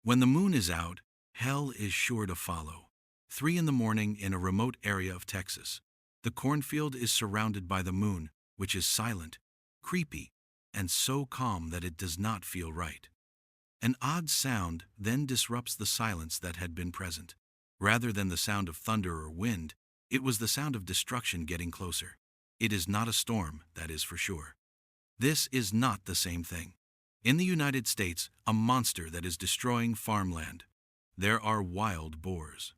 When the moon is out, hell is sure to follow. 3 in the morning in a remote area of Texas. The cornfield is surrounded by the moon, which is silent, creepy, and so calm that it does not feel right. An odd sound then disrupts the silence that had been present. Rather than the sound of thunder or wind, it was the sound of destruction getting closer. It is not a storm, that is for sure. This is not the same thing. In the United States, a monster that is destroying farmland. There are wild boars.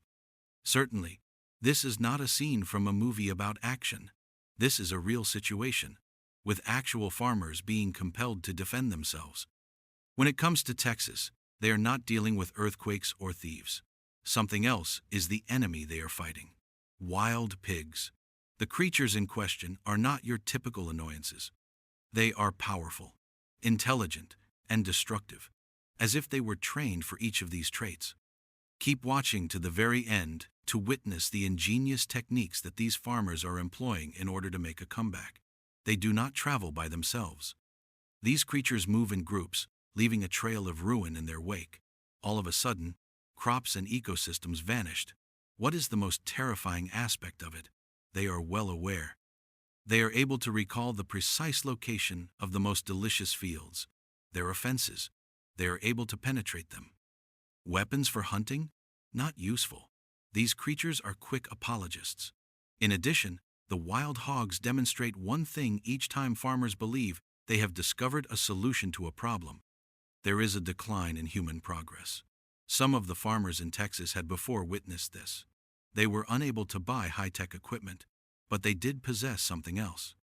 Certainly, this is not a scene from a movie about action. This is a real situation, with actual farmers being compelled to defend themselves. When it comes to Texas, they are not dealing with earthquakes or thieves. Something else is the enemy they are fighting. Wild pigs. The creatures in question are not your typical annoyances. They are powerful, intelligent, and destructive, as if they were trained for each of these traits. Keep watching to the very end to witness the ingenious techniques that these farmers are employing in order to make a comeback. They do not travel by themselves. These creatures move in groups, leaving a trail of ruin in their wake. All of a sudden, crops and ecosystems vanished. What is the most terrifying aspect of it? They are well aware. They are able to recall the precise location of the most delicious fields, their offenses. They are able to penetrate them. Weapons for hunting? Not useful. These creatures are quick apologists. In addition, the wild hogs demonstrate one thing each time farmers believe they have discovered a solution to a problem. There is a decline in human progress. Some of the farmers in Texas had before witnessed this. They were unable to buy high-tech equipment, but they did possess something else.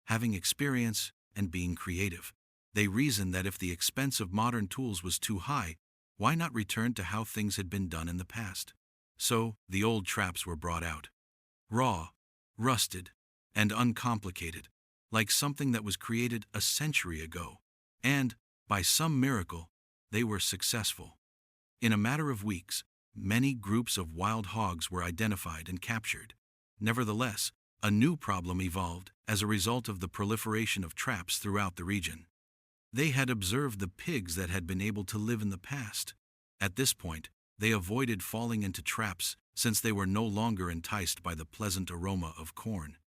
Having experience and being creative, they reasoned that if the expense of modern tools was too high, why not return to how things had been done in the past? So, the old traps were brought out. Raw, rusted, and uncomplicated, like something that was created a century ago. And, by some miracle, they were successful. In a matter of weeks, many groups of wild hogs were identified and captured. Nevertheless, a new problem evolved as a result of the proliferation of traps throughout the region. They had observed the pigs that had been able to live in the past. At this point, they avoided falling into traps since they were no longer enticed by the pleasant aroma of corn.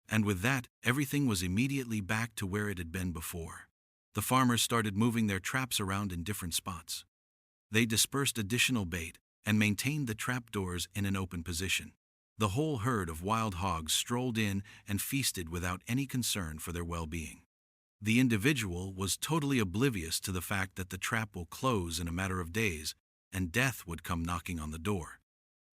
And with that, everything was immediately back to where it had been before. The farmers started moving their traps around in different spots. They dispersed additional bait and maintained the trap doors in an open position. The whole herd of wild hogs strolled in and feasted without any concern for their well-being. The individual was totally oblivious to the fact that the trap will close in a matter of days and death would come knocking on the door.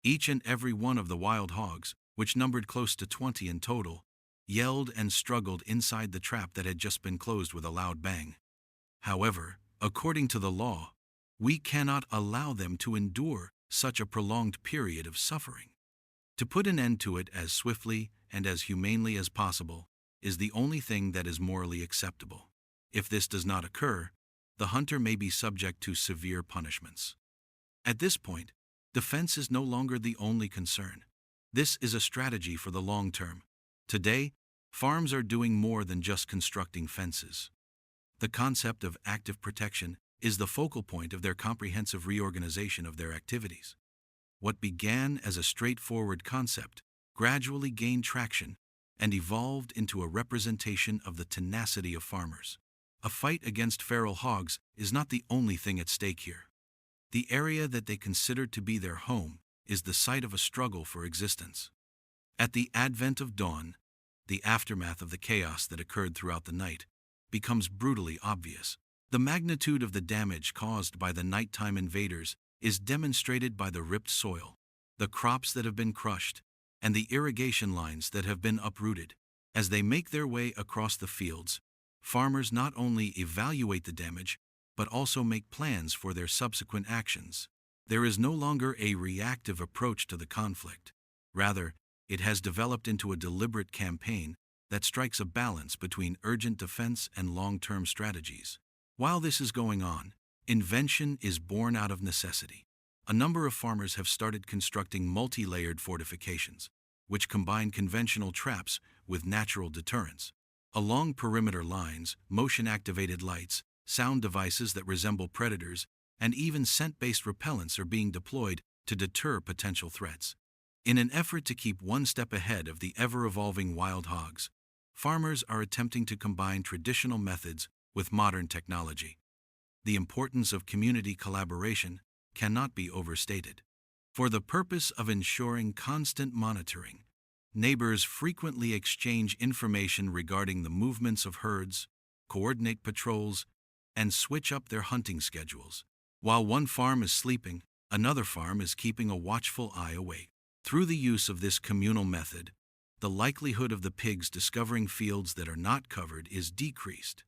Each and every one of the wild hogs, which numbered close to 20 in total, yelled and struggled inside the trap that had just been closed with a loud bang. However, according to the law, we cannot allow them to endure such a prolonged period of suffering. To put an end to it as swiftly and as humanely as possible is the only thing that is morally acceptable. If this does not occur, the hunter may be subject to severe punishments. At this point, defense is no longer the only concern. This is a strategy for the long term. Today, farms are doing more than just constructing fences. The concept of active protection is the focal point of their comprehensive reorganization of their activities. What began as a straightforward concept gradually gained traction and evolved into a representation of the tenacity of farmers. A fight against feral hogs is not the only thing at stake here. The area that they consider to be their home is the site of a struggle for existence. At the advent of dawn, the aftermath of the chaos that occurred throughout the night becomes brutally obvious. The magnitude of the damage caused by the nighttime invaders is demonstrated by the ripped soil, the crops that have been crushed, and the irrigation lines that have been uprooted. As they make their way across the fields, farmers not only evaluate the damage, but also make plans for their subsequent actions. There is no longer a reactive approach to the conflict. Rather, it has developed into a deliberate campaign that strikes a balance between urgent defense and long-term strategies. While this is going on, invention is born out of necessity. A number of farmers have started constructing multi-layered fortifications, which combine conventional traps with natural deterrents. Along perimeter lines, motion-activated lights, sound devices that resemble predators, and even scent-based repellents are being deployed to deter potential threats. In an effort to keep one step ahead of the ever-evolving wild hogs, farmers are attempting to combine traditional methods with modern technology. The importance of community collaboration cannot be overstated. For the purpose of ensuring constant monitoring, neighbors frequently exchange information regarding the movements of herds, coordinate patrols, and switch up their hunting schedules. While one farm is sleeping, another farm is keeping a watchful eye awake. Through the use of this communal method, the likelihood of the pigs discovering fields that are not covered is decreased,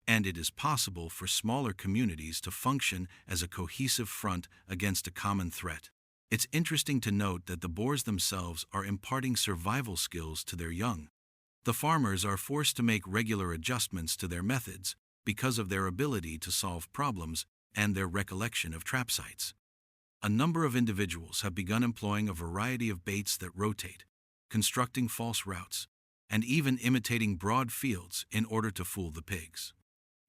and it is possible for smaller communities to function as a cohesive front against a common threat. It's interesting to note that the boars themselves are imparting survival skills to their young. The farmers are forced to make regular adjustments to their methods because of their ability to solve problems and their recollection of trap sites. A number of individuals have begun employing a variety of baits that rotate, constructing false routes, and even imitating broad fields in order to fool the pigs.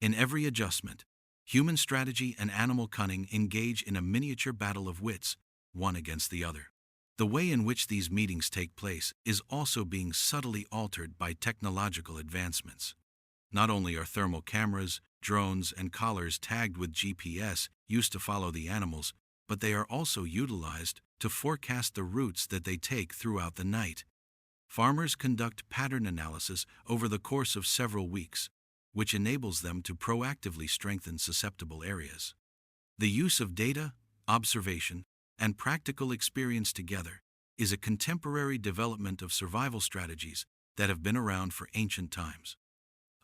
In every adjustment, human strategy and animal cunning engage in a miniature battle of wits, one against the other. The way in which these meetings take place is also being subtly altered by technological advancements. Not only are thermal cameras, drones, and collars tagged with GPS used to follow the animals, but they are also utilized to forecast the routes that they take throughout the night. Farmers conduct pattern analysis over the course of several weeks, which enables them to proactively strengthen susceptible areas. The use of data, observation, and practical experience together is a contemporary development of survival strategies that have been around for ancient times.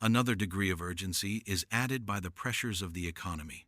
Another degree of urgency is added by the pressures of the economy.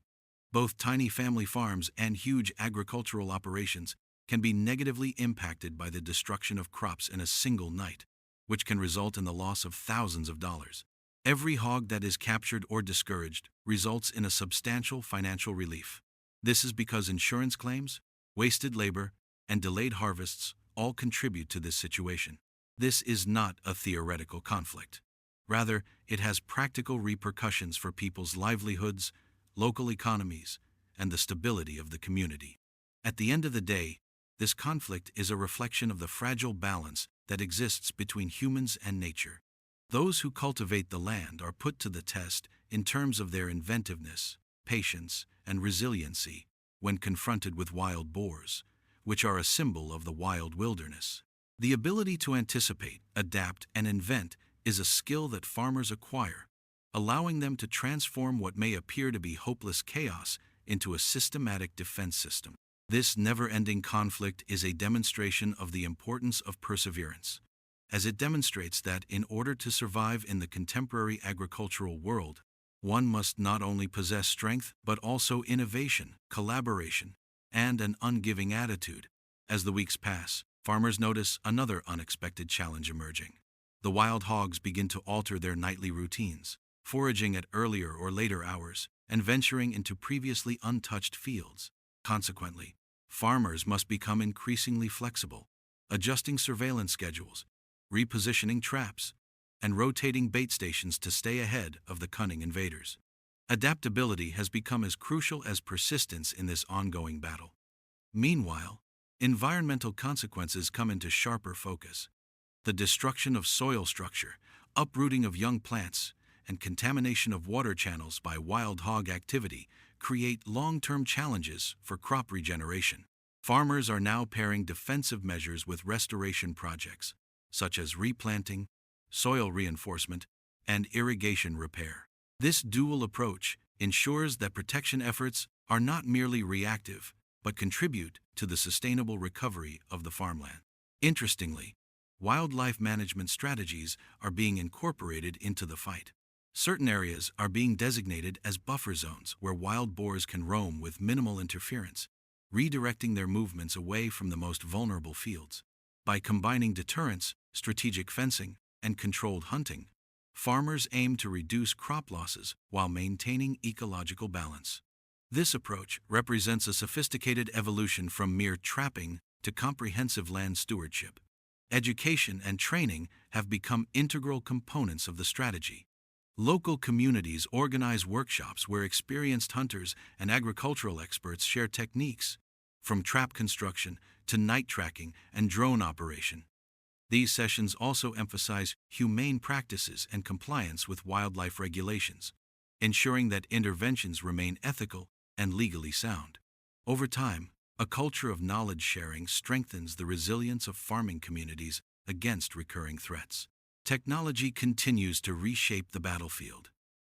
Both tiny family farms and huge agricultural operations can be negatively impacted by the destruction of crops in a single night, which can result in the loss of thousands of dollars. Every hog that is captured or discouraged results in a substantial financial relief. This is because insurance claims, wasted labor, and delayed harvests all contribute to this situation. This is not a theoretical conflict. Rather, it has practical repercussions for people's livelihoods, local economies, and the stability of the community. At the end of the day, this conflict is a reflection of the fragile balance that exists between humans and nature. Those who cultivate the land are put to the test in terms of their inventiveness, patience, and resiliency when confronted with wild boars, which are a symbol of the wild wilderness. The ability to anticipate, adapt, and invent is a skill that farmers acquire, allowing them to transform what may appear to be hopeless chaos into a systematic defense system. This never-ending conflict is a demonstration of the importance of perseverance, as it demonstrates that in order to survive in the contemporary agricultural world, one must not only possess strength but also innovation, collaboration, and an ungiving attitude. As the weeks pass, farmers notice another unexpected challenge emerging. The wild hogs begin to alter their nightly routines, foraging at earlier or later hours, and venturing into previously untouched fields. Consequently, farmers must become increasingly flexible, adjusting surveillance schedules, repositioning traps, and rotating bait stations to stay ahead of the cunning invaders. Adaptability has become as crucial as persistence in this ongoing battle. Meanwhile, environmental consequences come into sharper focus. The destruction of soil structure, uprooting of young plants, and contamination of water channels by wild hog activity create long-term challenges for crop regeneration. Farmers are now pairing defensive measures with restoration projects, such as replanting, soil reinforcement, and irrigation repair. This dual approach ensures that protection efforts are not merely reactive, but contribute to the sustainable recovery of the farmland. Interestingly, wildlife management strategies are being incorporated into the fight. Certain areas are being designated as buffer zones where wild boars can roam with minimal interference, redirecting their movements away from the most vulnerable fields. By combining deterrence, strategic fencing, and controlled hunting, farmers aim to reduce crop losses while maintaining ecological balance. This approach represents a sophisticated evolution from mere trapping to comprehensive land stewardship. Education and training have become integral components of the strategy, Local communities organize workshops where experienced hunters and agricultural experts share techniques, from trap construction to night tracking and drone operation. These sessions also emphasize humane practices and compliance with wildlife regulations, ensuring that interventions remain ethical and legally sound. Over time, a culture of knowledge sharing strengthens the resilience of farming communities against recurring threats. Technology continues to reshape the battlefield.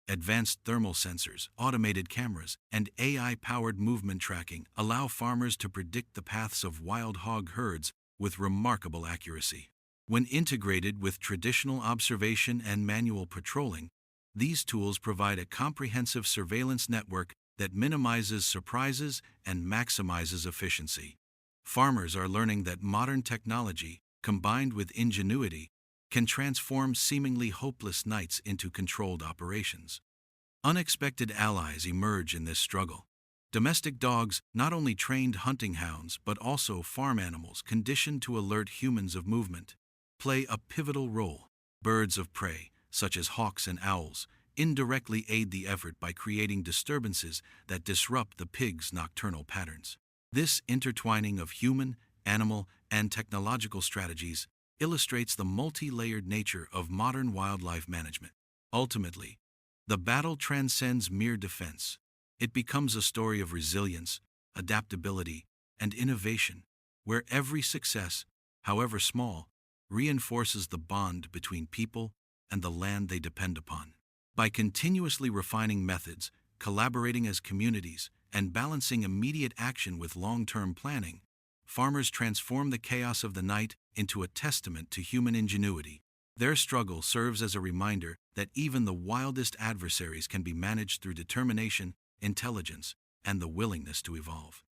Advanced thermal sensors, automated cameras, and AI-powered movement tracking allow farmers to predict the paths of wild hog herds with remarkable accuracy. When integrated with traditional observation and manual patrolling, these tools provide a comprehensive surveillance network that minimizes surprises and maximizes efficiency. Farmers are learning that modern technology, combined with ingenuity, can transform seemingly hopeless nights into controlled operations. Unexpected allies emerge in this struggle. Domestic dogs, not only trained hunting hounds but also farm animals conditioned to alert humans of movement, play a pivotal role. Birds of prey, such as hawks and owls, indirectly aid the effort by creating disturbances that disrupt the pig's nocturnal patterns. This intertwining of human, animal, and technological strategies illustrates the multi-layered nature of modern wildlife management. Ultimately, the battle transcends mere defense. It becomes a story of resilience, adaptability, and innovation, where every success, however small, reinforces the bond between people and the land they depend upon. By continuously refining methods, collaborating as communities, and balancing immediate action with long-term planning, farmers transform the chaos of the night into a testament to human ingenuity. Their struggle serves as a reminder that even the wildest adversaries can be managed through determination, intelligence, and the willingness to evolve.